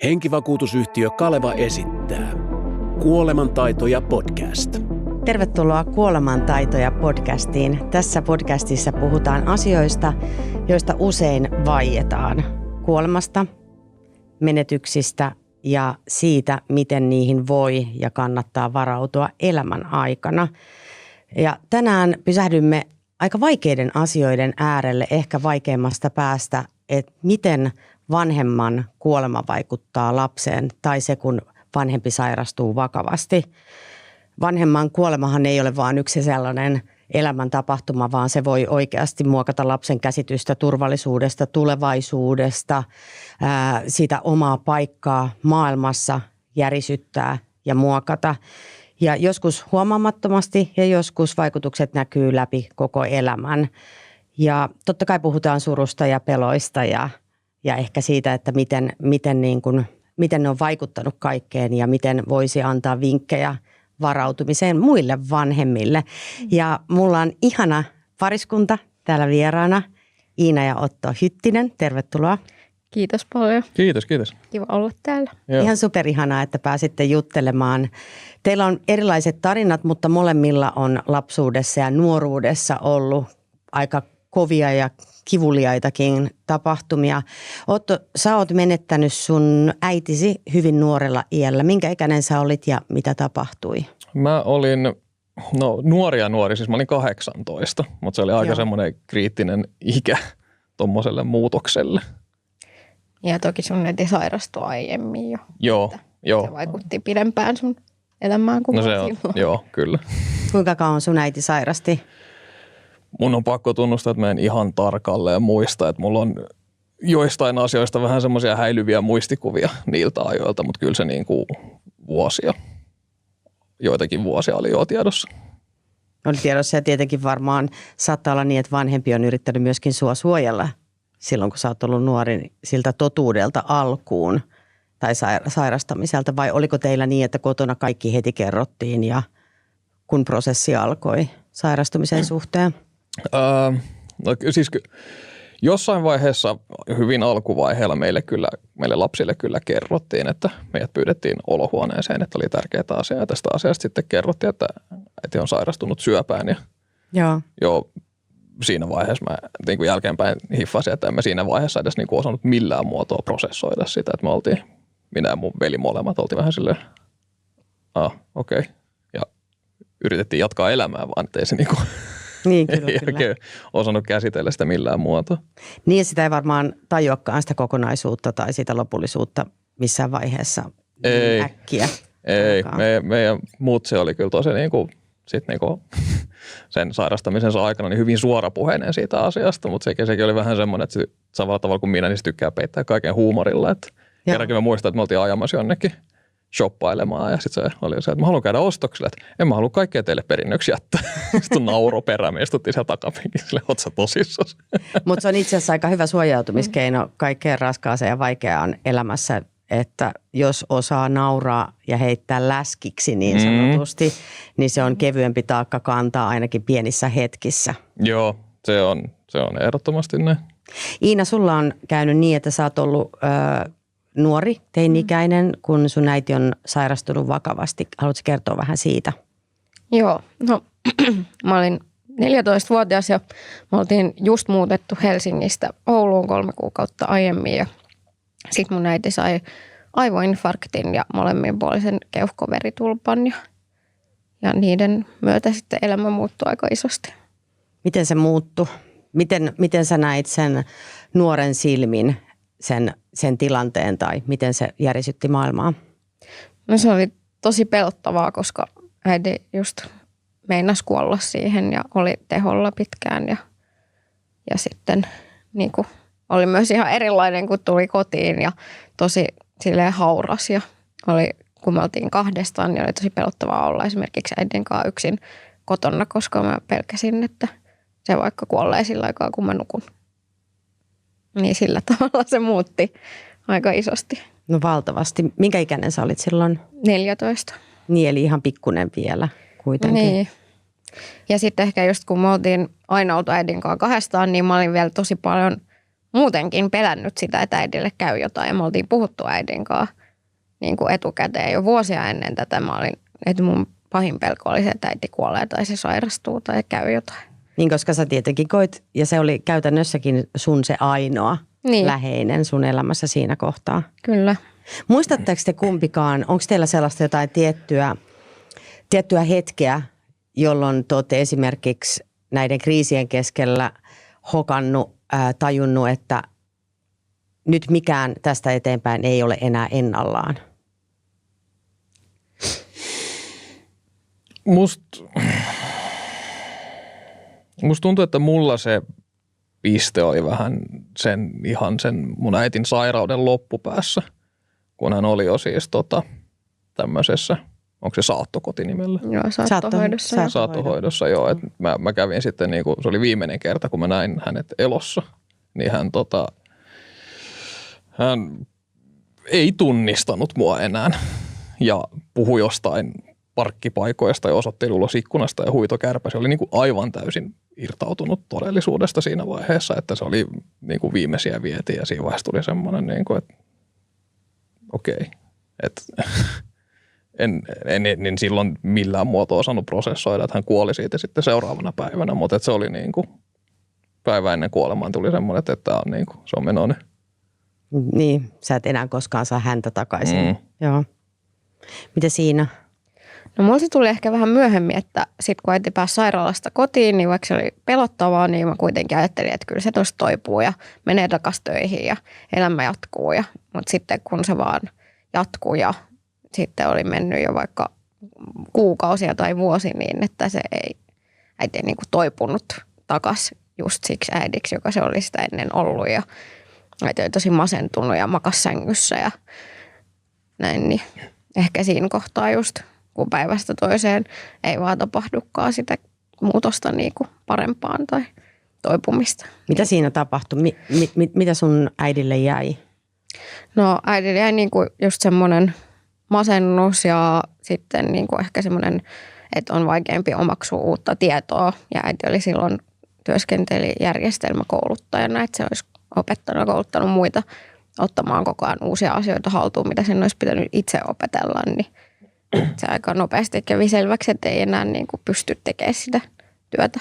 Henkivakuutusyhtiö Kaleva esittää Kuolemantaitoja podcast. Tervetuloa Kuolemantaitoja podcastiin. Tässä podcastissa puhutaan asioista, joista usein vaietaan. Kuolemasta, menetyksistä ja siitä, miten niihin voi ja kannattaa varautua elämän aikana. Ja tänään pysähdymme aika vaikeiden asioiden äärelle, ehkä vaikeimmasta päästä, että miten vanhemman kuolema vaikuttaa lapseen tai se, kun vanhempi sairastuu vakavasti. Vanhemman kuolemahan ei ole vain yksi sellainen elämäntapahtuma, vaan se voi oikeasti muokata lapsen käsitystä turvallisuudesta, tulevaisuudesta, sitä omaa paikkaa maailmassa järisyttää ja muokata. Ja joskus huomaamattomasti ja joskus vaikutukset näkyy läpi koko elämän. Ja totta kai puhutaan surusta ja peloista ja ehkä siitä, että miten ne on vaikuttanut kaikkeen ja miten voisi antaa vinkkejä varautumiseen muille vanhemmille. Ja mulla on ihana pariskunta täällä vieraana, Iina ja Otto Hyttinen. Tervetuloa. Kiitos paljon. Kiitos. Kiva olla täällä. Joo. Ihan superihanaa, että pääsitte juttelemaan. Teillä on erilaiset tarinat, mutta molemmilla on lapsuudessa ja nuoruudessa ollut aika kovia ja kivuliaitakin tapahtumia. Otto, sä oot menettänyt sun äitisi hyvin nuorella iällä. Minkä ikäinen sä olit ja mitä tapahtui? Mä olin nuori, siis mä olin 18, mutta se oli aika semmoinen kriittinen ikä tommoselle muutokselle. Ja toki sun äiti sairastui aiemmin jo. Joo. Se vaikutti pidempään sun elämään kuin silloin. Joo, kyllä. Kuinka kauan sun äiti sairasti? Mun on pakko tunnustaa, että mä en ihan tarkalleen muista, että mulla on joistain asioista vähän semmoisia häilyviä muistikuvia niiltä ajoilta, mutta kyllä se niin kuin joitakin vuosia oli jo tiedossa. Oli tiedossa ja tietenkin varmaan saattaa olla niin, että vanhempi on yrittänyt myöskin sua suojella silloin, kun sä oot ollut nuori siltä totuudelta alkuun tai sairastamiselta. Vai oliko teillä niin, että kotona kaikki heti kerrottiin ja kun prosessi alkoi sairastumisen suhteen? Siis jossain vaiheessa hyvin alkuvaiheella meille lapsille kyllä kerrottiin, että meidät pyydettiin olohuoneeseen, että oli tärkeää asiaa. Ja tästä asiasta sitten kerrottiin, että äiti on sairastunut syöpään. Ja siinä vaiheessa mä niin kuin jälkeenpäin hiffasin, että en mä siinä vaiheessa edes niin kuin osannut millään muotoa prosessoida sitä. Että me oltiin, minä ja mun veli molemmat oltiin vähän silleen, okei. Ja yritettiin jatkaa elämää, vaan ettei se Niin, kyllä. osannut käsitellä sitä millään muotoa. Niin, sitä ei varmaan tajuakaan sitä kokonaisuutta tai sitä lopullisuutta missään vaiheessa äkkiä. Ei, meidän mutsi oli kyllä tosi sen sairastamisensa aikana niin hyvin suorapuheinen siitä asiasta, mutta sekin oli vähän semmoinen, että samalla tavalla kuin minä, niin se tykkää peittää kaiken huumorilla. Että kerrankin mä muistan, että me oltiin ajamassa jonnekin shoppailemaan ja sitten se oli se, että mä haluan käydä ostoksille, että en mä halua kaikkea teille perinnöksi jättää. Sitten nauro perään, me istuttiin siellä takapenkin sille, oot sä tosissas. Mutta se on itse asiassa aika hyvä suojautumiskeino kaikkeen raskaaseen ja vaikeaan elämässä, että jos osaa nauraa ja heittää läskiksi niin sanotusti, niin se on kevyempi taakka kantaa ainakin pienissä hetkissä. Joo, se on ehdottomasti näin. Iina, sulla on käynyt niin, että sä oot ollut nuori, teini-ikäinen, kun sun äiti on sairastunut vakavasti. Haluatko kertoa vähän siitä? Joo, mä olin 14-vuotias ja me oltiin just muutettu Helsingistä Ouluun 3 kuukautta aiemmin ja sitten mun äiti sai aivoinfarktin ja molemminpuolisen keuhkoveritulpan ja niiden myötä sitten elämä muuttui aika isosti. Miten se muuttui? Miten sä näit sen nuoren silmin sen tilanteen tai miten se järisytti maailmaa? No se oli tosi pelottavaa, koska äiti just meinasi kuolla siihen ja oli teholla pitkään ja sitten niin kuin oli myös ihan erilainen, kun tuli kotiin ja tosi silleen hauras ja kun me oltiin kahdestaan, niin oli tosi pelottavaa olla esimerkiksi äidin kanssa yksin kotona, koska mä pelkäsin, että se vaikka kuolee sillä aikaa, kun mä nukun. Niin sillä tavalla se muutti aika isosti. No valtavasti. Minkä ikäinen sä olit silloin? 14. Niin, eli ihan pikkunen vielä kuitenkin. Niin. Ja sitten ehkä just kun me oltiin aina oltu äidin kanssa kahdestaan, niin mä olin vielä tosi paljon muutenkin pelännyt sitä, että äidille käy jotain. Ja me oltiin puhuttu äidin kanssa niin kuin etukäteen jo vuosia ennen tätä. Mä olin, että mun pahin pelko oli se, että äiti kuolee tai se sairastuu tai käy jotain. Niin, koska sä tietenkin koit, ja se oli käytännössäkin sun se ainoa läheinen sun elämässä siinä kohtaa. Kyllä. Muistatteko te kumpikaan, onko teillä sellaista jotain tiettyä hetkeä, jolloin te olette esimerkiksi näiden kriisien keskellä hokannut, tajunnut, että nyt mikään tästä eteenpäin ei ole enää ennallaan? Musta tuntuu, että mulla se piste oli vähän sen mun äitin sairauden loppupäässä, kun hän oli jo siis tämmöisessä, onko se saattokoti nimellä? Joo, saattohoidossa. Saattohoidossa, joo. Et mä kävin sitten, niinku, se oli viimeinen kerta, kun mä näin hänet elossa, niin hän ei tunnistanut mua enää ja puhui jostain parkkipaikoista ja osoitteli ulos ikkunasta ja huitokärpä. Se oli niinku aivan täysin irtautunut todellisuudesta siinä vaiheessa, että se oli niinku viimeisiä vietiin ja siinä vaiheessa tuli semmoinen, niinku, että okei, että en silloin millään muotoa osannut prosessoida, että hän kuoli siitä sitten seuraavana päivänä, mutta se oli niinku päivä ennen kuolemaan tuli semmoinen, että tämä on niinku, se on menoinen. Niin, sä et enää koskaan saa häntä takaisin. Joo. Miten siinä? No mulla se tuli ehkä vähän myöhemmin, että sitten kun äiti pääsi sairaalasta kotiin, niin vaikka se oli pelottavaa, niin mä kuitenkin ajattelin, että kyllä se tuosta toipuu ja menee takaisin töihin ja elämä jatkuu. Mutta sitten kun se vaan jatkuu ja sitten oli mennyt jo vaikka kuukausia tai vuosi niin, että se äiti ei niin kuin toipunut takaisin just siksi äidiksi, joka se oli sitä ennen ollut. Ja äiti oli tosi masentunut ja makas sängyssä ja näin, niin ehkä siinä kohtaa just kun päivästä toiseen ei vaan tapahdukaan sitä muutosta niin kuin parempaan tai toipumista. Mitä siinä tapahtui? Mitä sun äidille jäi? No äidille jäi niin kuin just semmoinen masennus ja sitten niin kuin ehkä semmoinen, että on vaikeampi omaksua uutta tietoa. Ja äiti oli silloin työskenteli järjestelmäkouluttajana, että se olisi kouluttanut muita ottamaan koko ajan uusia asioita haltuun, mitä sen olisi pitänyt itse opetella, niin se aika nopeasti kävi selväksi, että ei enää niin kuin pysty tekemään sitä työtä.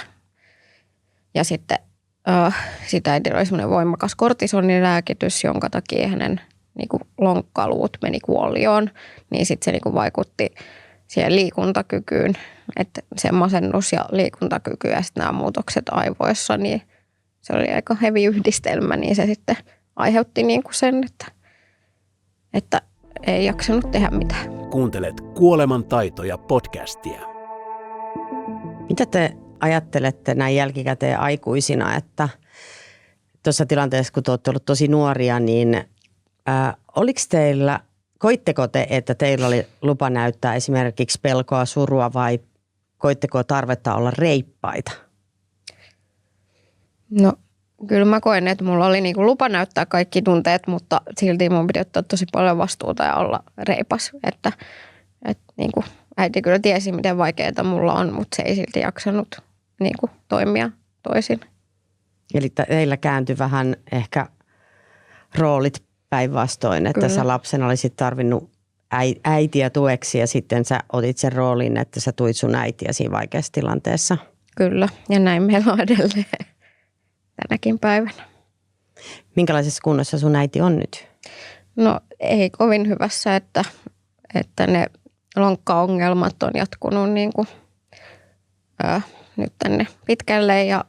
Ja sitten sitä äidillä oli semmoinen voimakas kortisonilääkitys, jonka takia hänen niin kuin lonkkaluut meni kuolioon. Niin sitten se niin kuin vaikutti siihen liikuntakykyyn, että se masennus ja liikuntakyky ja sitten nämä muutokset aivoissa, niin se oli aika heavy yhdistelmä, niin se sitten aiheutti niin kuin sen, että ei jaksanut tehdä mitään. Kuuntelet Kuoleman taitoja podcastia. Mitä te ajattelette näin jälkikäteen aikuisina, että tuossa tilanteessa, kun te olette olleet tosi nuoria, niin oliko teillä, koitteko te, että teillä oli lupa näyttää esimerkiksi pelkoa, surua vai koitteko tarvetta olla reippaita? No kyllä mä koen, että mulla oli niinku lupa näyttää kaikki tunteet, mutta silti mun piti ottaa tosi paljon vastuuta ja olla reipas. Että niinku äiti kyllä tiesi, miten vaikeaa mulla on, mutta se ei silti jaksanut niinku toimia toisin. Eli teillä kääntyi vähän ehkä roolit päinvastoin, että sä lapsena olisit tarvinnut äitiä tueksi ja sitten sä otit sen roolin, että sä tuit sun äitiä siinä vaikeassa tilanteessa. Kyllä, ja näin meillä on edelleen tänäkin päivänä. Minkälaisessa kunnossa sun äiti on nyt? No ei kovin hyvässä, että ne lonkkaongelmat on jatkunut niin kuin, nyt tänne pitkälle ja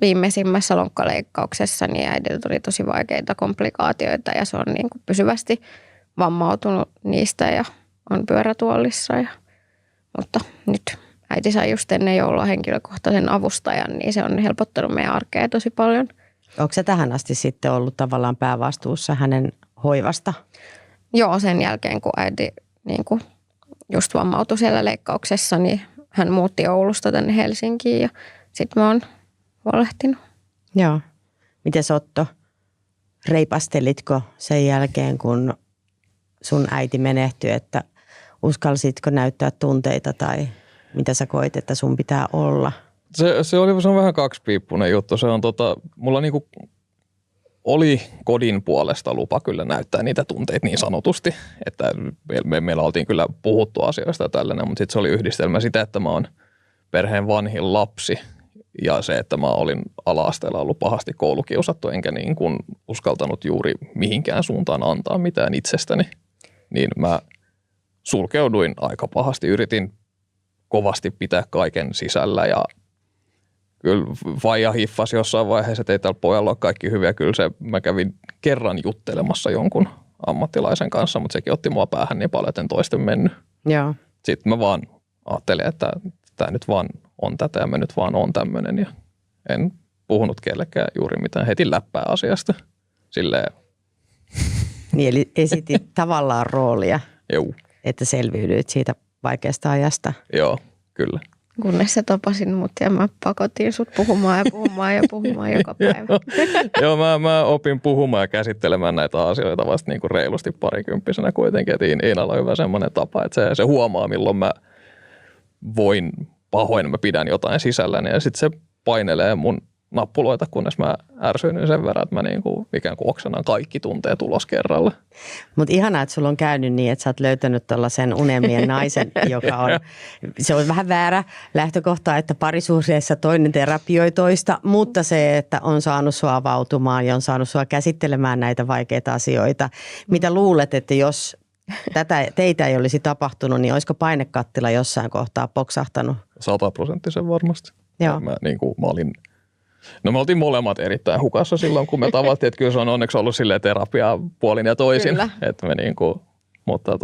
viimeisimmässä lonkkaleikkauksessa niin äidillä tuli tosi vaikeita komplikaatioita ja se on niin kuin pysyvästi vammautunut niistä ja on pyörätuolissa. Mutta nyt äiti sai just ennen joulua henkilökohtaisen avustajan, niin se on helpottanut meidän arkea tosi paljon. Onko se tähän asti sitten ollut tavallaan päävastuussa hänen hoivasta? Joo, sen jälkeen kun äiti niin kuin just vammautui siellä leikkauksessa, niin hän muutti Oulusta tänne Helsinkiin ja sitten mä oon huolehtinut. Joo. Mites Otto, reipastelitko sen jälkeen, kun sun äiti menehtyi, että uskalsitko näyttää tunteita tai mitä sä koit, että sun pitää olla? Se on vähän kaksipiippunen juttu. Se on mulla niinku oli kodin puolesta lupa kyllä näyttää niitä tunteita niin sanotusti, että meillä oltiin kyllä puhuttu asioista tällainen, mutta sitten se oli yhdistelmä sitä, että mä oon perheen vanhin lapsi ja se, että mä olin ala-asteella ollut pahasti koulukiusattu, enkä niin kuin uskaltanut juuri mihinkään suuntaan antaa mitään itsestäni, niin mä sulkeuduin aika pahasti, yritin kovasti pitää kaiken sisällä ja kyllä vaija hiffasi jossain vaiheessa, että ei tällä pojalla ole kaikki hyviä. Kyllä mä kävin kerran juttelemassa jonkun ammattilaisen kanssa, mutta sekin otti mua päähän niin paljon, että en toisten mennyt. Joo. Sitten mä vaan ajattelin, että tämä nyt vaan on tätä ja mä nyt vaan on tämmöinen. Ja en puhunut kellekään juuri mitään, heti läppää asiasta. Silleen. Niin, eli esitit tavallaan roolia, Juu. että selviydyit siitä vaikeasta ajasta. Joo, kyllä. Kunnes sä tapasin mut ja mä pakotin sut puhumaan joka päivä. Joo, mä opin puhumaan ja käsittelemään näitä asioita vasta niin kuin reilusti parikymppisenä kuitenkin. Että Iinalla on hyvä semmoinen tapa, että se huomaa, milloin mä voin pahoin, mä pidän jotain sisälläni ja sitten se painelee mun nappuloita, kunnes mä ärsyin sen verran, että mä niin kuin ikään kuin oksanan kaikki tunteet ulos kerralla. Mutta ihanaa, että sulla on käynyt niin, että sä oot löytänyt tuollaisen unelmien naisen, joka on, se on vähän väärä lähtökohta, että parisuhteessa toinen terapioi toista, mutta se, että on saanut sua avautumaan ja on saanut sua käsittelemään näitä vaikeita asioita. Mitä luulet, että jos teitä ei olisi tapahtunut, niin olisiko painekattila jossain kohtaa poksahtanut? 100% varmasti. Joo. Me oltiin molemmat erittäin hukassa silloin, kun me tavattiin, että kyllä se on onneksi ollut silleen terapiaa puolin ja toisin. Kyllä. Että me mutta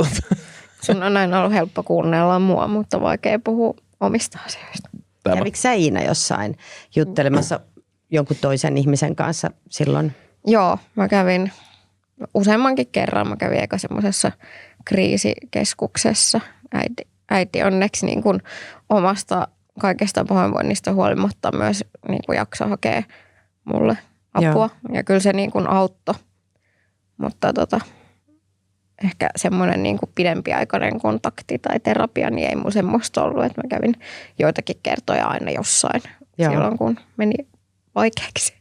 Sun on aina ollut helppo kuunnella mua, mutta vaikea puhua omista asioista. Kävikö sä Iina jossain juttelemassa jonkun toisen ihmisen kanssa silloin? Joo, mä kävin useammankin kerran. Mä kävin eka semmoisessa kriisikeskuksessa. Äiti onneksi niin kuin omasta kaikesta pahoinvoinnista huolimatta myös niin kuin jakso hakea mulle apua. Joo. Ja kyllä se niin kuin auttoi, mutta ehkä semmoinen niin kuin pidempiaikainen kontakti tai terapia, niin ei mun semmoista ollut, että mä kävin joitakin kertoja aina jossain silloin, kun meni vaikeaksi.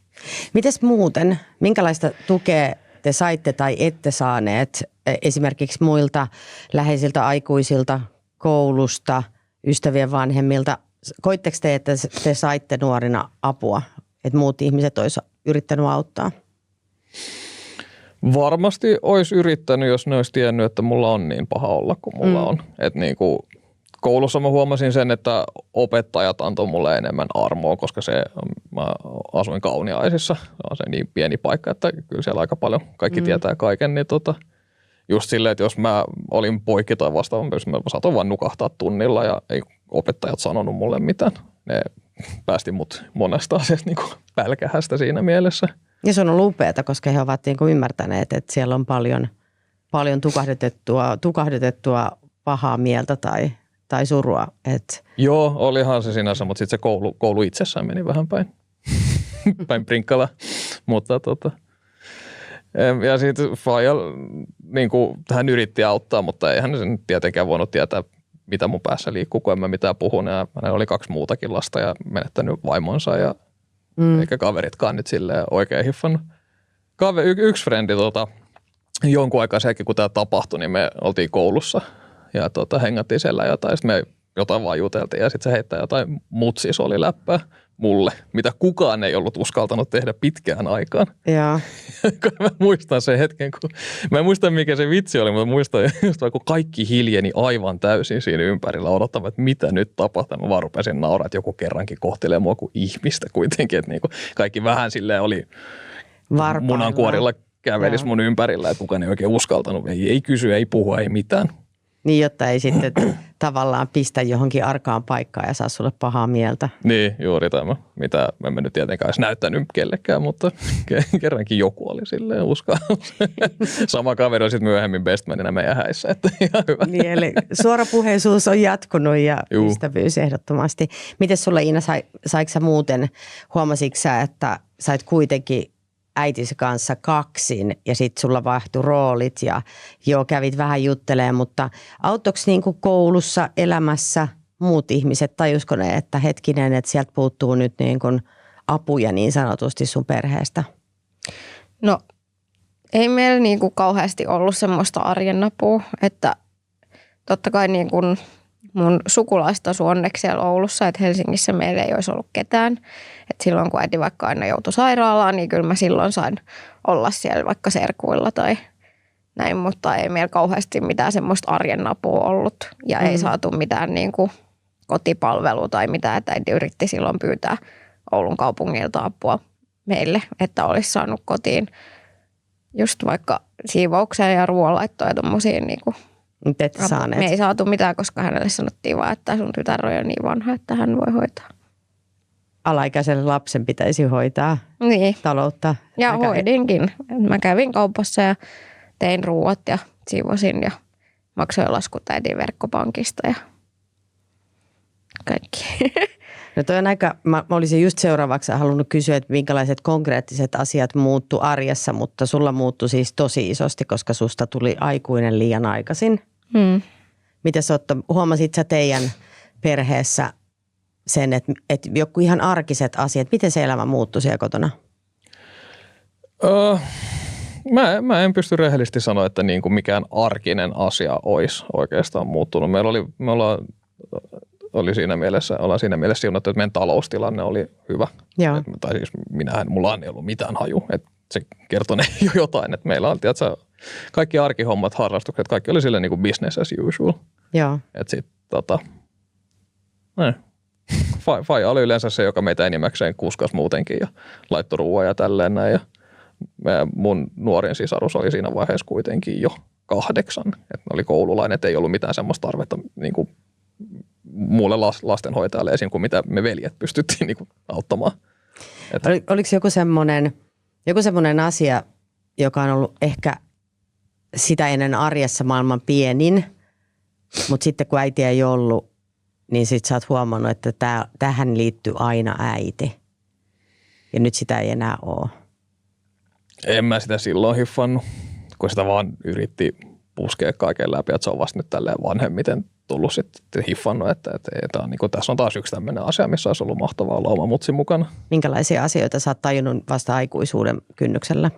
Mites muuten, minkälaista tukea te saitte tai ette saaneet esimerkiksi muilta läheisiltä aikuisilta, koulusta, ystävien vanhemmilta? Koitteko te, että te saitte nuorina apua, että muut ihmiset olisivat yrittänyt auttaa? Varmasti olisi yrittänyt, jos ne olisi tiennyt, että mulla on niin paha olla kuin mulla on. Että niin kuin koulussa mä huomasin sen, että opettajat antoi mulle enemmän armoa, koska mä asuin Kauniaisissa. Se on se niin pieni paikka, että kyllä siellä aika paljon kaikki tietää kaiken. Niin just silleen, että jos mä olin poikki tai vastaavaan, mä saatoin vaan nukahtaa tunnilla ja ei opettajat sanonut mulle mitään. Ne päästi mut monesta asiasta niin kuin pälkähästä siinä mielessä. Ja se on ollut upeata, koska he ovat niin kuin ymmärtäneet, että siellä on paljon tukahdutettua pahaa mieltä tai surua. Joo, olihan se sinänsä, mutta sitten se koulu itsessään meni vähän päin prinkkala. Mutta ja sitten Faija, niin kuin, hän yritti auttaa, mutta eihän se tietenkään voinut tietää, mitä mun päässä liikkuu, kun en mä mitään puhunut. Ja hänellä oli 2 muutakin lasta ja menettänyt vaimonsa ja eikä kaveritkaan nyt silleen oikein hiffannut. Yksi frendi jonkun aikaa sen kun tämä tapahtui, niin me oltiin koulussa ja hengattiin siellä jotain. Sitten me jotain vaan juteltiin ja sitten se heittää jotain mutsis oli läppää mulle, mitä kukaan ei ollut uskaltanut tehdä pitkään aikaan. Joo. Mä muistan sen hetken, mä en muista mikä se vitsi oli, mutta muistan just kun kaikki hiljeni aivan täysin siinä ympärillä odottamaan, että mitä nyt tapahtuu. Mä vaan rupesin nauraa, että joku kerrankin kohtelee mua kuin ihmistä kuitenkin, että niinku kaikki vähän silleen oli munankuorilla kävelisi mun ympärillä, että kukaan ei oikein uskaltanut, ei kysy, ei puhu, ei mitään. Niin, jotta ei sitten tavallaan pistä johonkin arkaan paikkaan ja saa sulle pahaa mieltä. Niin, juuri tämä, mitä en nyt tietenkään olisi näyttänyt kellekään, mutta kerrankin joku oli silleen uskallus. Sama kaveri on sitten myöhemmin bestmanina meidän häissä, että ihan hyvä. Niin, eli suorapuheisuus on jatkunut ja ystävyys ehdottomasti. Miten sulla Iina, saiko sä muuten, huomasitko sä, että sait kuitenkin äitisi kanssa kaksin ja sitten sulla vaihtui roolit ja kävit vähän juttelemaan, mutta auttoiko niin kuin koulussa, elämässä muut ihmiset, tajusko ne, että hetkinen, että sieltä puuttuu nyt niin kuin apuja niin sanotusti sun perheestä? No ei meillä niinku kauheasti ollut semmoista arjen apua, että totta kai niinku mun sukulaista asui onneksi siellä Oulussa, että Helsingissä meillä ei olisi ollut ketään. Et silloin kun äiti vaikka aina joutui sairaalaan, niin kyllä mä silloin sain olla siellä vaikka serkuilla tai näin, mutta ei meillä kauheasti mitään semmoista arjen apua ollut ja ei saatu mitään niinku kotipalvelua tai mitään, että äiti yritti silloin pyytää Oulun kaupungilta apua meille, että olisi saanut kotiin just vaikka siivoukseen ja ruoanlaittoa ja tommosia niinku. Me ei saatu mitään, koska hänelle sanottiin vaan, että sun tytär on jo niin vanha, että hän voi hoitaa. Alaikäiselle lapsen pitäisi hoitaa taloutta. Ja hoidinkin. Mä kävin kaupassa ja tein ruuat ja siivosin ja maksoin laskut äidin verkkopankista ja kaikki. No toi on aika, mä olisin just seuraavaksi halunnut kysyä, että minkälaiset konkreettiset asiat muuttu arjessa, mutta sulla muuttui siis tosi isosti, koska susta tuli aikuinen liian aikaisin. Miten huomasit sä teidän perheessä sen, että joku ihan arkiset asiat, miten se elämä muuttui siellä kotona? Mä en pysty rehellisesti sanoa, että niin kuin mikään arkinen asia olisi oikeastaan muuttunut. Ollaan siinä mielessä siunattu, että meidän taloustilanne oli hyvä. Tai siis mulla ei ollut mitään haju. Että se kertoo jo jotain, että meillä on, tiedätkö, kaikki arkihommat, harrastukset, kaikki oli silleen niin kuin business as usual. Joo. Että sitten faija oli yleensä se, joka meitä enimmäkseen kuskas muutenkin ja laittoi ruoaa ja tälleen näin. Ja mun nuorin sisarus oli siinä vaiheessa kuitenkin jo 8. Että oli koululainen, että ei ollut mitään semmoista tarvetta niin kuin muulle lastenhoitajalle esim. Kuin mitä me veljet pystyttiin niin kuin auttamaan. Oliko joku semmoinen asia, joka on ollut ehkä sitä ennen arjessa maailman pienin, mutta sitten kun äiti ei ollut, niin sitten sä oot huomannut, että tähän liittyy aina äiti. Ja nyt sitä ei enää ole. En mä sitä silloin hiffannut, kun sitä vaan yritti puskea kaiken läpi, että se on vasta nyt tälleen vanhemmiten tullut sitten hiffannut, että on, niin tässä on taas yksi tämmöinen asia, missä olisi ollut mahtavaa olla oma mutsin mukana. Minkälaisia asioita sä oot tajunnut vasta aikuisuuden kynnyksellä?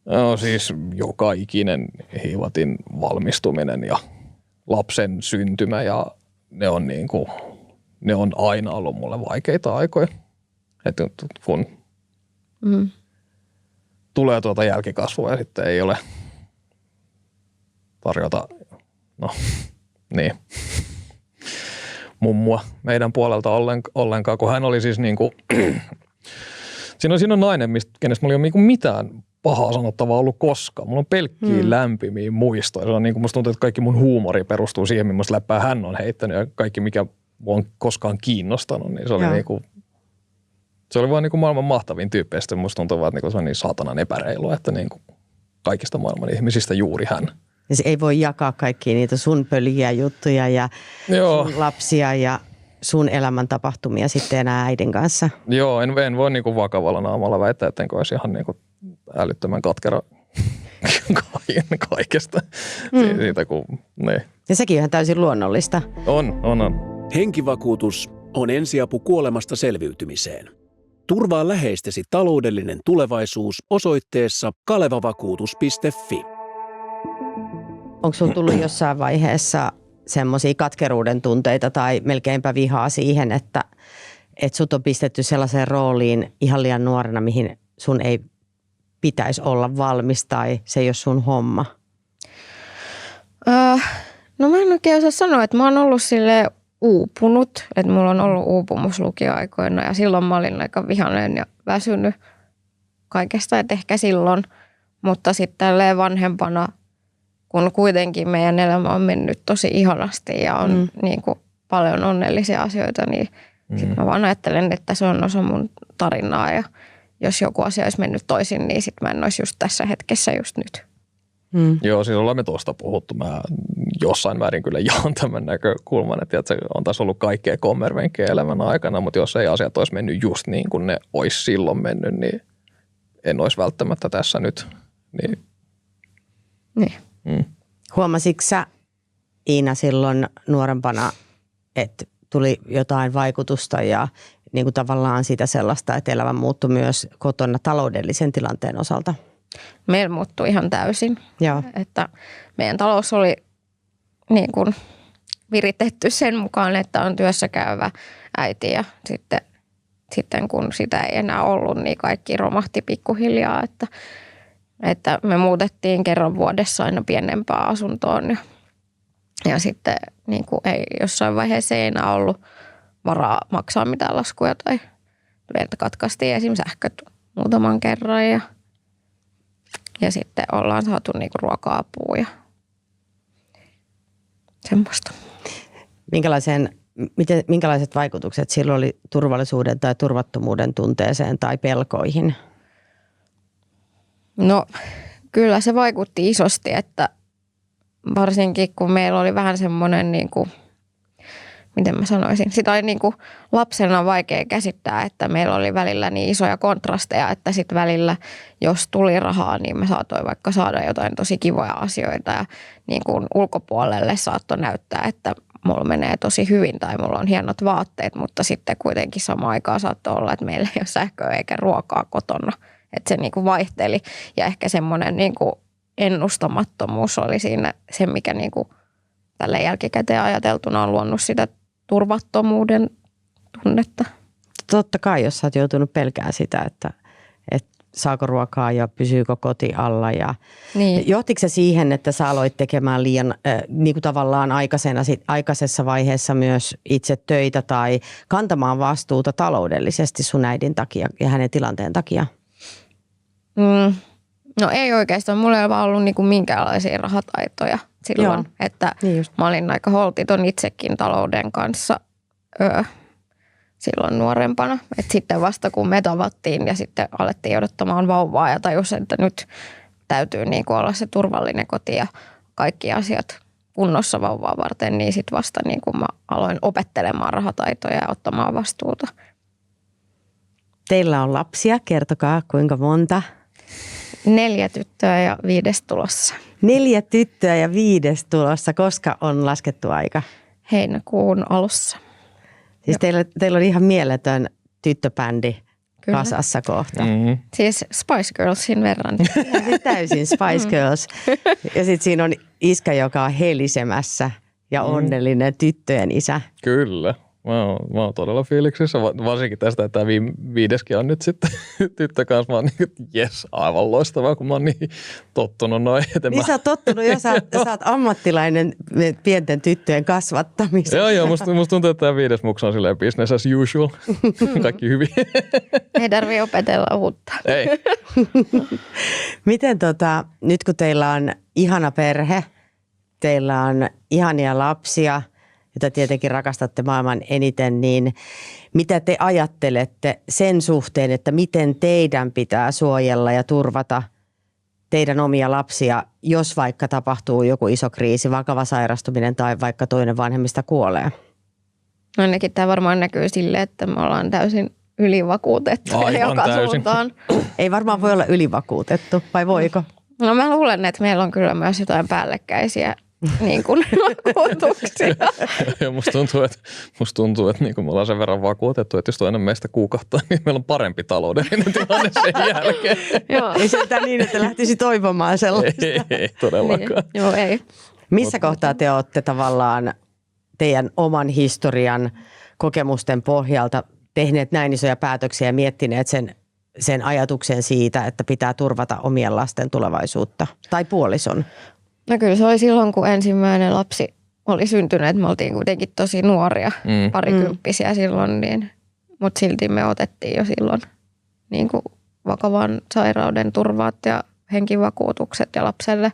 No siis joka ikinen hiivatin valmistuminen ja lapsen syntymä ja ne on aina ollut mulle vaikeita aikoja. Että kun tulee tuota jälkikasvua ja sitten ei ole tarjota, mummua meidän puolelta ollenkaan, kun hän oli siis niinku, siinä on nainen, kenestä mulla ei ole niinku mitään pahaa sanottavaa ollut koskaan. Mulla on pelkkiä lämpimiä muistoja. Se on niinku, musta tuntuu, että kaikki mun huumori perustuu siihen, millaista läppää hän on heittänyt ja kaikki, mikä mua on koskaan kiinnostanut, niin se oli niinku, se oli vaan niinku maailman mahtavin tyyppi. Ja sitten musta tuntuu vaan, että niinku se on niin saatanan epäreilu, että niinku kaikista maailman ihmisistä juuri hän. Ja se ei voi jakaa kaikkia niitä sun pöljiä juttuja ja sun lapsia ja sun elämän tapahtumia sitten enää äidin kanssa. Joo, en voi niinku vakavalla naamalla väittää, että enkä olisi ihan niinku älyttömän katkera kaikesta. Siitä, kun, niin. Ja sekin on ihan täysin luonnollista. On. Henkivakuutus on ensiapu kuolemasta selviytymiseen. Turvaa läheistesi taloudellinen tulevaisuus osoitteessa kalevavakuutus.fi. Onko sinulla tullut jossain vaiheessa semmoisia katkeruuden tunteita tai melkeinpä vihaa siihen, että sut on pistetty sellaiseen rooliin ihan liian nuorena, mihin sun ei pitäisi olla valmis tai se ei ole sun homma? No mä en oikein osaa sanoa, että mä oon ollut silleen uupunut, että mulla on ollut uupumus lukioaikoina ja silloin mä olin aika vihainen ja väsynyt kaikesta, että ehkä silloin, mutta sitten tälleen vanhempana, kun kuitenkin meidän elämä on mennyt tosi ihanasti ja on niin kuin paljon onnellisia asioita, niin sitten mä vaan ajattelen, että se on osa mun tarinaa ja jos joku asia olisi mennyt toisin, niin sitten mä en olisi just tässä hetkessä just nyt. Joo, siis ollaan me tuosta puhuttu. Mä jossain määrin kyllä jaan tämän näkökulman, että se on taas ollut kaikkea kommervenkkejä elämän aikana, mutta jos ei asiat olisi mennyt just niin kuin ne olisi silloin mennyt, niin en olisi välttämättä tässä nyt. Niin. Huomasitko sä, Iina, silloin nuorempana, että tuli jotain vaikutusta ja niin kuin tavallaan sitä sellaista, että elämä muuttui myös kotona taloudellisen tilanteen osalta? Meillä muuttui ihan täysin. Joo. Että meidän talous oli niin kuin viritetty sen mukaan, että on työssä käyvä äiti ja sitten kun sitä ei enää ollut, niin kaikki romahti pikkuhiljaa, että me muutettiin kerran vuodessa aina pienempään asuntoon ja sitten niin kuin ei jossain vaiheessa ei enää ollut varaa maksaa mitään laskuja tai meiltä katkaistiin esim. Sähköt muutaman kerran ja sitten ollaan saatu niin kuin ruoka-apua ja semmoista. Minkälaiset vaikutukset sillä oli turvallisuuden tai turvattomuuden tunteeseen tai pelkoihin? No kyllä se vaikutti isosti, että varsinkin kun meillä oli vähän semmoinen, niin kuin, miten mä sanoisin, sitä oli niin kuin lapsena vaikea käsittää, että meillä oli välillä niin isoja kontrasteja, että sitten välillä jos tuli rahaa, niin me saatoin vaikka saada jotain tosi kivoja asioita ja niin kuin ulkopuolelle saattoi näyttää, että mulla menee tosi hyvin tai mulla on hienot vaatteet, mutta sitten kuitenkin samaan aikaan saattoi olla, että meillä ei ole sähköä eikä ruokaa kotona. Että se niin kuin vaihteli ja ehkä semmoinen niin kuin ennustamattomuus oli siinä se, mikä niin kuin tällä jälkikäteen ajateltuna on luonut sitä turvattomuuden tunnetta. Totta kai, jos sä oot joutunut pelkään sitä, että saako ruokaa ja pysyykö koti alla. Ja niin. Johtiko se siihen, että sä aloit tekemään liian niin kuin tavallaan aikaisessa vaiheessa myös itse töitä tai kantamaan vastuuta taloudellisesti sun äidin takia ja hänen tilanteen takia? No ei oikeastaan. Mulla ei vaan ollut niinku minkäänlaisia rahataitoja silloin. Joo. Että Niin mä olin aika holtiton itsekin talouden kanssa silloin nuorempana. Et sitten vasta kun me tavattiin ja sitten alettiin odottamaan vauvaa ja tajus, että nyt täytyy niinku olla se turvallinen koti ja kaikki asiat kunnossa vauvaa varten, niin sitten vasta niinku mä aloin opettelemaan rahataitoja ja ottamaan vastuuta. Teillä on lapsia. Kertokaa, kuinka monta? 4 tyttöä ja 5 tulossa. 4 tyttöä ja 5 tulossa. Koska on laskettu aika? Heinäkuun alussa. Siis teillä on ihan mieletön tyttöbändi Kyllä. kasassa kohta. Mm-hmm. Siis Spice Girlsin verran. Siis täysin Spice Girls. Ja sitten siinä on iskä, joka on helisemässä ja onnellinen tyttöjen isä. Kyllä. Mä oon todella fiiliksissä, varsinkin tästä, että tämä 5. on nyt sitten tyttö kanssa. Mä oon niin jes, aivan loistavaa, kun mä oon niin tottunut noin. Niin sä oot tottunut jo, sä oot ammattilainen pienten tyttöjen kasvattamisessa. Joo, musta tuntuu, että tämä 5. muksa on silleen business as usual. Kaikki hyvin. Ei tarvitse opetella uutta. Ei. Miten nyt kun teillä on ihana perhe, teillä on ihania lapsia, jota tietenkin rakastatte maailman eniten, niin mitä te ajattelette sen suhteen, että miten teidän pitää suojella ja turvata teidän omia lapsia, jos vaikka tapahtuu joku iso kriisi, vakava sairastuminen tai vaikka toinen vanhemmista kuolee? Ainakin tämä varmaan näkyy sille, että me ollaan täysin ylivakuutettuja Aivan joka täysin. suuntaan. Ei varmaan voi olla ylivakuutettu, vai voiko? No mä luulen, että meillä on kyllä myös jotain päällekkäisiä niin kuin vakuutuksia. Ja musta tuntuu, että niin kuin me ollaan sen verran vakuutettu, että jos toinen meistä kuukahtaa, niin meillä on parempi taloudellinen tilanne sen jälkeen. Joo. Ei sentään niin, että lähtisi toivomaan sellaista. Ei todellakaan. Niin. Joo, ei. Missä kohtaa te olette tavallaan teidän oman historian kokemusten pohjalta tehneet näin isoja päätöksiä ja miettineet sen ajatuksen siitä, että pitää turvata omien lasten tulevaisuutta tai puolison? No kyllä se oli silloin, kun ensimmäinen lapsi oli syntynyt. Me oltiin kuitenkin tosi nuoria, parikymppisiä silloin, mutta silti me otettiin jo silloin niin kuin vakavan sairauden turvaat ja henkivakuutukset ja lapselle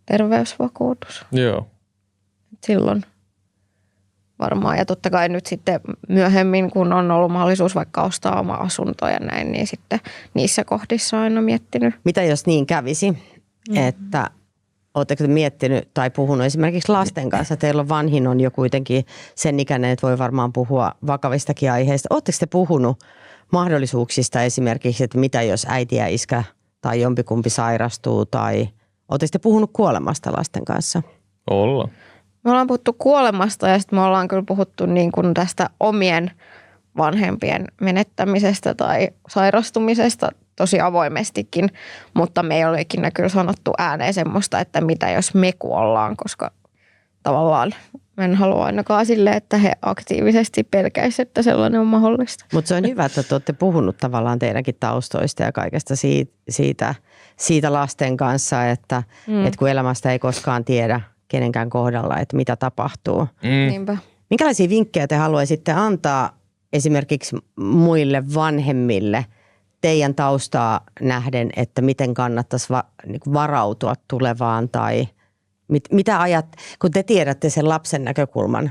terveysvakuutus. Joo. Silloin varmaan. Ja totta kai nyt sitten myöhemmin, kun on ollut mahdollisuus vaikka ostaa oma asunto ja näin, niin sitten niissä kohdissa on aina miettinyt. Mitä jos niin kävisi, että oletteko te miettinyt tai puhunut esimerkiksi lasten kanssa? Teillä on vanhin on jo kuitenkin sen ikäinen, että voi varmaan puhua vakavistakin aiheista. Oletteko te puhunut mahdollisuuksista esimerkiksi, että mitä jos äiti ja iskä tai jompikumpi sairastuu tai oletteko te puhunut kuolemasta lasten kanssa? Ollaan. Me ollaan puhuttu kuolemasta ja sitten me ollaan kyllä puhuttu niin kuin tästä omien vanhempien menettämisestä tai sairastumisesta tosi avoimestikin, mutta me ei ole ikinä kyllä sanottu ääneen semmoista, että mitä jos me kuollaan, koska tavallaan mä en halua ainakaan sille, että he aktiivisesti pelkäisivät, että sellainen on mahdollista. Mutta se on hyvä, että te olette puhunut tavallaan teidänkin taustoista ja kaikesta siitä lasten kanssa, että kun elämästä ei koskaan tiedä kenenkään kohdalla, että mitä tapahtuu. Niinpä. Minkälaisia vinkkejä te haluaisitte antaa esimerkiksi muille vanhemmille teidän taustaa nähden, että miten kannattaisi varautua tulevaan tai mitä kun te tiedätte sen lapsen näkökulman,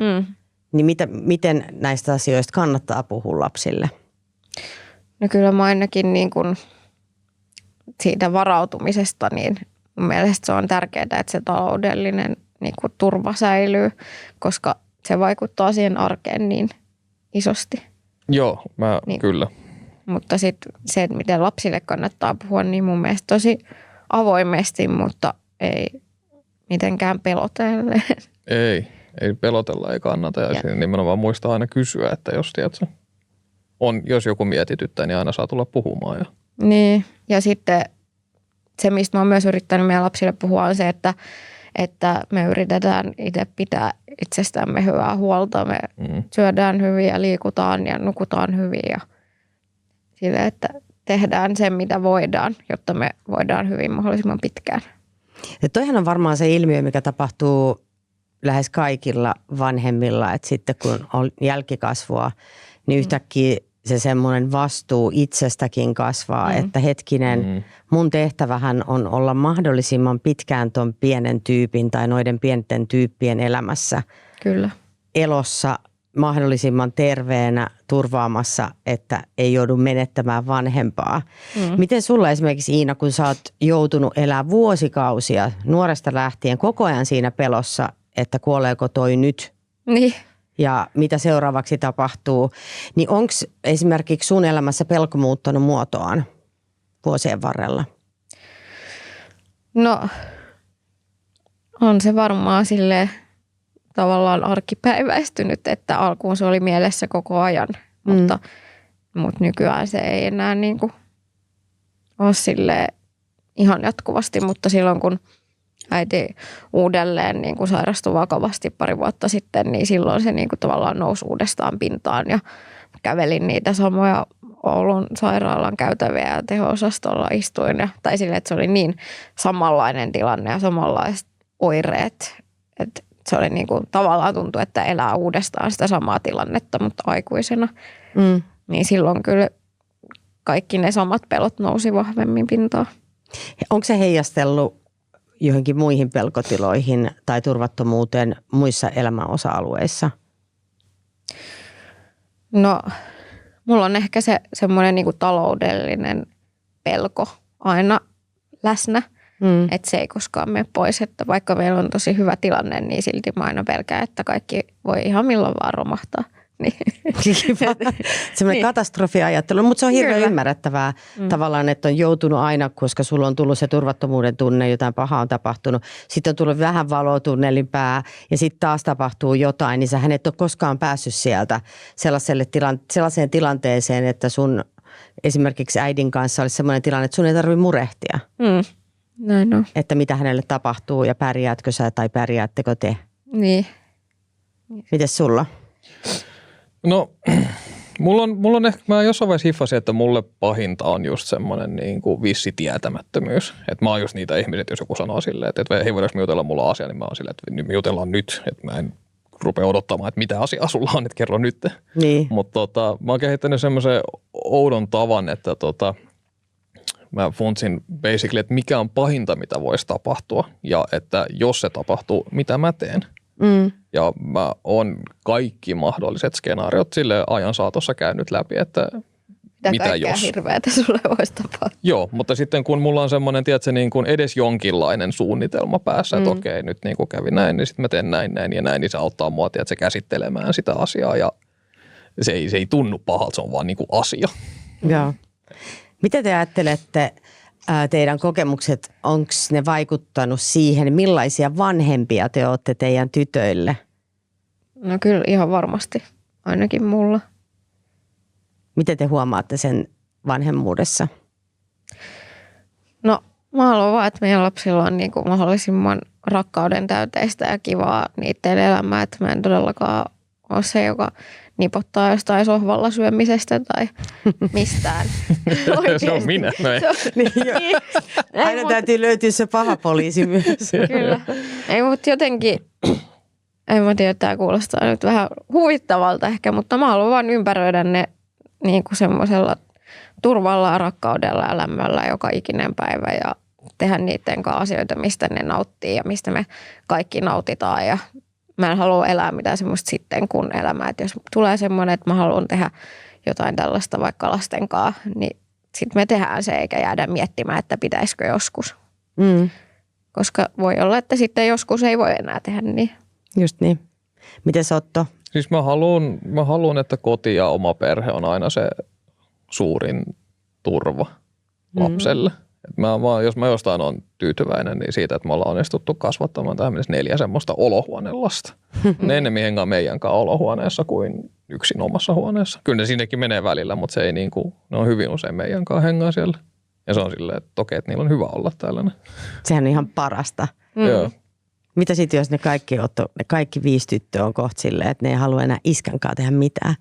niin miten näistä asioista kannattaa puhua lapsille? No kyllä mä ainakin niin kuin siitä varautumisesta, niin mun mielestä se on tärkeää, että se taloudellinen niin kuin turva säilyy, koska se vaikuttaa siihen arkeen niin isosti. Joo, kyllä. Mutta sitten se, että miten lapsille kannattaa puhua, niin mun mielestä tosi avoimesti, mutta ei mitenkään pelotellen. Ei pelotella, ei kannata. Ja nimenomaan muistaa aina kysyä, että jos joku mietityttää, niin aina saa tulla puhumaan. Niin, ja sitten se, mistä mä oon myös yrittänyt meidän lapsille puhua, on se, että me yritetään itse pitää itsestämme hyvää huolta. Me syödään hyvin ja liikutaan ja nukutaan hyvin ja sille, että tehdään sen, mitä voidaan, jotta me voidaan hyvin mahdollisimman pitkään. Ja toihan on varmaan se ilmiö, mikä tapahtuu lähes kaikilla vanhemmilla, että sitten kun on jälkikasvua, niin yhtäkkiä se semmoinen vastuu itsestäkin kasvaa, että hetkinen, mun tehtävähän on olla mahdollisimman pitkään ton pienen tyypin tai noiden pienten tyyppien elämässä. Kyllä. Elossa mahdollisimman terveenä turvaamassa, että ei joudu menettämään vanhempaa. Miten sulla esimerkiksi, Iina, kun sä oot joutunut elää vuosikausia nuoresta lähtien koko ajan siinä pelossa, että kuoleeko toi nyt Niin. ja mitä seuraavaksi tapahtuu, niin onko esimerkiksi sun elämässä pelko muuttanut muotoaan vuosien varrella? No, on se varmaan silleen tavallaan arkipäiväistynyt, että alkuun se oli mielessä koko ajan, mutta nykyään se ei enää niin kuin ole silleen ihan jatkuvasti, mutta silloin kun äiti uudelleen niin kuin sairastui vakavasti pari vuotta sitten, niin silloin se niin kuin tavallaan nousi uudestaan pintaan ja kävelin niitä samoja Oulun sairaalan käytäviä ja teho-osastolla istuin. Tai silleen, että se oli niin samanlainen tilanne ja samanlaiset oireet, että se oli niin kuin, tavallaan tuntui, että elää uudestaan sitä samaa tilannetta, mutta aikuisena. Niin silloin kyllä kaikki ne samat pelot nousi vahvemmin pintaan. Onko se heijastellut johonkin muihin pelkotiloihin tai turvattomuuteen muissa elämän osa-alueissa? No, mulla on ehkä se semmoinen niin kuin taloudellinen pelko aina läsnä. Että se ei koskaan mene pois, että vaikka meillä on tosi hyvä tilanne, niin silti mä aina pelkään, että kaikki voi ihan milloin vaan romahtaa. Semmoinen katastrofiajattelu, mutta se on hirveän ymmärrettävää tavallaan, että on joutunut aina, koska sulla on tullut se turvattomuuden tunne, jotain pahaa on tapahtunut. Sitten on tullut vähän valoa tunnelin pää ja sitten taas tapahtuu jotain, niin sähän et ole koskaan päässyt sieltä sellaiseen tilanteeseen, että sun esimerkiksi äidin kanssa olisi semmoinen tilanne, että sun ei tarvitse murehtia. Näin on. Että mitä hänelle tapahtuu ja pärjäätkö sä tai pärjäättekö te? Niin. Mites sulla? No, mulla on ehkä, mä jossain vaiheessa hiffasin, että mulle pahinta on just semmoinen niin kuin vissi tietämättömyys. Että mä oon just niitä ihmisiä, jos joku sanoo silleen, että hei, voidaanko me jutella mulla asia, niin mä oon silleen, että me jutellaan nyt. Että mä en rupea odottamaan, että mitä asiaa sulla on, että kerro nyt. Niin. Mutta mä oon kehittänyt semmoisen oudon tavan, että mä funtsin basically, että mikä on pahinta, mitä voisi tapahtua ja että jos se tapahtuu, mitä mä teen. Ja mä oon kaikki mahdolliset skenaariot sille ajan saatossa käynyt läpi, että mitä jos. Hirveätä sulle voisi tapahtua. Joo, mutta sitten kun mulla on semmoinen, tiedätkö, niin kuin edes jonkinlainen suunnitelma päässä, että okei, nyt niin kuin kävi näin, niin sitten mä teen näin, niin se auttaa mua, tiedätkö, käsittelemään sitä asiaa ja se ei tunnu pahalta, se on vaan niin kuin asia. Joo. Mitä te ajattelette, teidän kokemukset, onko ne vaikuttanut siihen, millaisia vanhempia te olette teidän tytöille? No kyllä ihan varmasti, ainakin mulla. Miten te huomaatte sen vanhemmuudessa? No mä haluan vaan, että meidän lapsilla on niin kuin mahdollisimman rakkauden täyteistä ja kivaa niiden elämää. Että mä en todellakaan ole se, joka nipottaa jostain sohvalla syömisestä tai mistään. Se on minä. Aina täytyy löytyä se paha poliisi myös. Kyllä. Ei, mutta jotenkin, en mä tiedä, tämä kuulostaa nyt vähän huvittavalta ehkä, mutta mä haluan vaan ympäröidä ne niin kuin semmoisella turvalla ja rakkaudella ja lämmöllä joka ikinen päivä ja tehdä niiden kanssa asioita, mistä ne nauttii ja mistä me kaikki nautitaan. Ja mä en halua elää mitään semmoista sitten kun elämää. Että jos tulee semmoinen, että mä haluan tehdä jotain tällaista vaikka lasten kanssa, niin sitten me tehdään se eikä jäädä miettimään, että pitäisikö joskus. Koska voi olla, että sitten joskus ei voi enää tehdä niin. Just niin. Mites Otto? Siis mä haluan, että koti ja oma perhe on aina se suurin turva lapselle. Jos mä jostain on tyytyväinen, niin siitä, että me ollaan onnistuttu kasvattamaan tähän mennessä 4 semmoista olohuonelasta. Ne ennemmin hengaa meidän kanssa olohuoneessa kuin yksin omassa huoneessa. Kyllä ne sinnekin menee välillä, mutta se ei ne on hyvin usein meidän kanssa hengaa siellä. Ja se on silleen, että okei, että niillä on hyvä olla tällainen. Sehän on ihan parasta. Joo. Mitä sitten, jos ne kaikki 5 tyttöä on kohta silleen, että ne ei halua enää iskän kanssa tehdä mitään?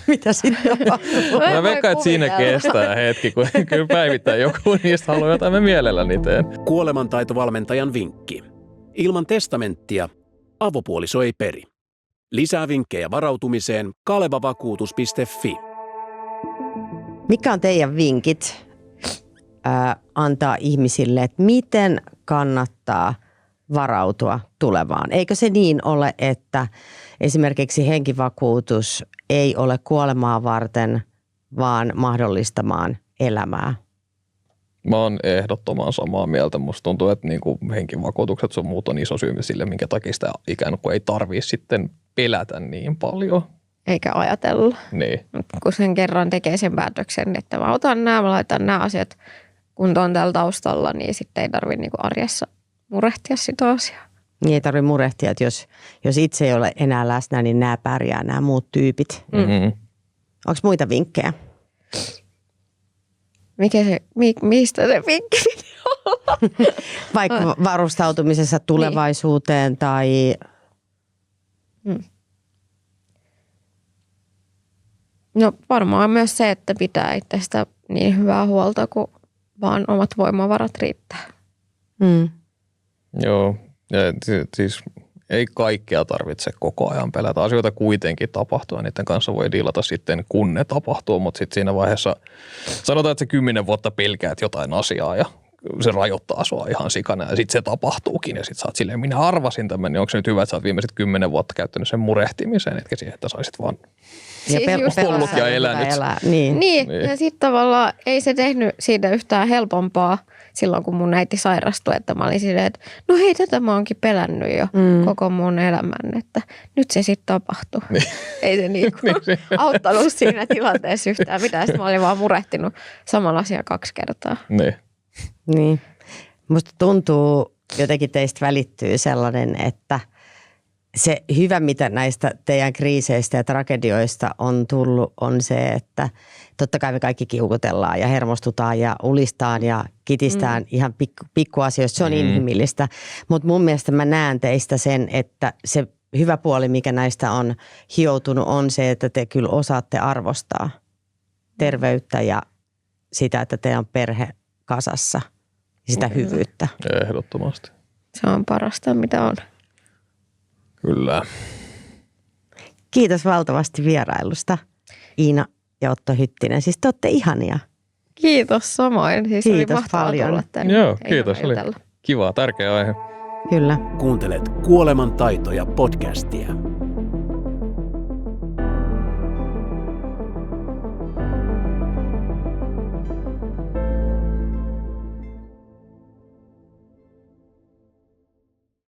Mitä sitten tapahtuu? Mä veikkaan, että siinä kestää hetki, kun kyllä päivittäin joku niistä haluaa jotain, mä mielelläni teen. Kuolemantaitovalmentajan vinkki. Ilman testamenttia avopuoliso ei peri. Lisää vinkkejä varautumiseen kalevavakuutus.fi. Mikä on teidän vinkit antaa ihmisille, että miten kannattaa varautua tulevaan? Eikö se niin ole, että esimerkiksi henkivakuutus ei ole kuolemaa varten, vaan mahdollistamaan elämää? Mä oon ehdottoman samaa mieltä. Musta tuntuu, että henkivakuutukset sun muut on iso syy sille, minkä takia sitä ikään kuin ei tarvitse sitten pelätä niin paljon. Eikä ajatella. Niin. Kun sen kerran tekee sen päätöksen, että mä otan nämä, mä laitan nämä asiat kuntoon täällä taustalla, niin sitten ei tarvitse niin kuin arjessa murehtia sitä asiaa. Niin ei tarvitse murehtia, että jos itse ei ole enää läsnä, niin nämä pärjää, nämä muut tyypit. Mm-hmm. Onko muita vinkkejä? Mistä se vinkki piti olla? Vaikka varustautumisessa tulevaisuuteen tai... No varmaan myös se, että pitää itsestä niin hyvää huolta, kun vaan omat voimavarat riittää. Joo, ja siis ei kaikkea tarvitse koko ajan pelätä. Asioita kuitenkin tapahtuu ja niiden kanssa voi diilata sitten, kun ne tapahtuu, mutta sitten siinä vaiheessa sanotaan, että se 10 vuotta pelkäät jotain asiaa ja se rajoittaa sua ihan sikana ja sitten se tapahtuukin ja sitten sä oot silleen, minä arvasin tämän, niin onko se nyt hyvä, että sä oot viimeiset 10 vuotta käyttänyt sen murehtimiseen, etkä siihen, että saisit vaan ollut ja elänyt. Niin, ja sitten tavallaan ei se tehnyt siitä yhtään helpompaa silloin, kun mun äiti sairastui, että mä olin silleen, että no hei, tätä mä oonkin pelännyt jo koko mun elämän, että nyt se sitten tapahtuu. Niin. Ei se auttanut siinä tilanteessa yhtään mitään, sitten mä olin vaan murehtinut saman asian 2 kertaa. Niin. Musta tuntuu, jotenkin teistä välittyy sellainen, että se hyvä, mitä näistä teidän kriiseistä ja tragedioista on tullut, on se, että totta kai me kaikki kiukutellaan ja hermostutaan ja ulistaan ja kitistään ihan pikkuasioista. Se on inhimillistä, mutta mun mielestä mä näen teistä sen, että se hyvä puoli, mikä näistä on hioutunut, on se, että te kyllä osaatte arvostaa terveyttä ja sitä, että teidän perhe kasassa ja sitä hyvyyttä. Ehdottomasti. Se on parasta, mitä on. Kyllä. Kiitos valtavasti vierailusta, Iina ja Otto Hyttinen. Siis te olette ihania. Kiitos samoin. Siis kiitos oli mahtavaa paljon. Tulla tänne. Joo, kiitos. Oli kiva, tärkeä aihe. Kyllä. Kuuntelet Kuoleman taitoja podcastia.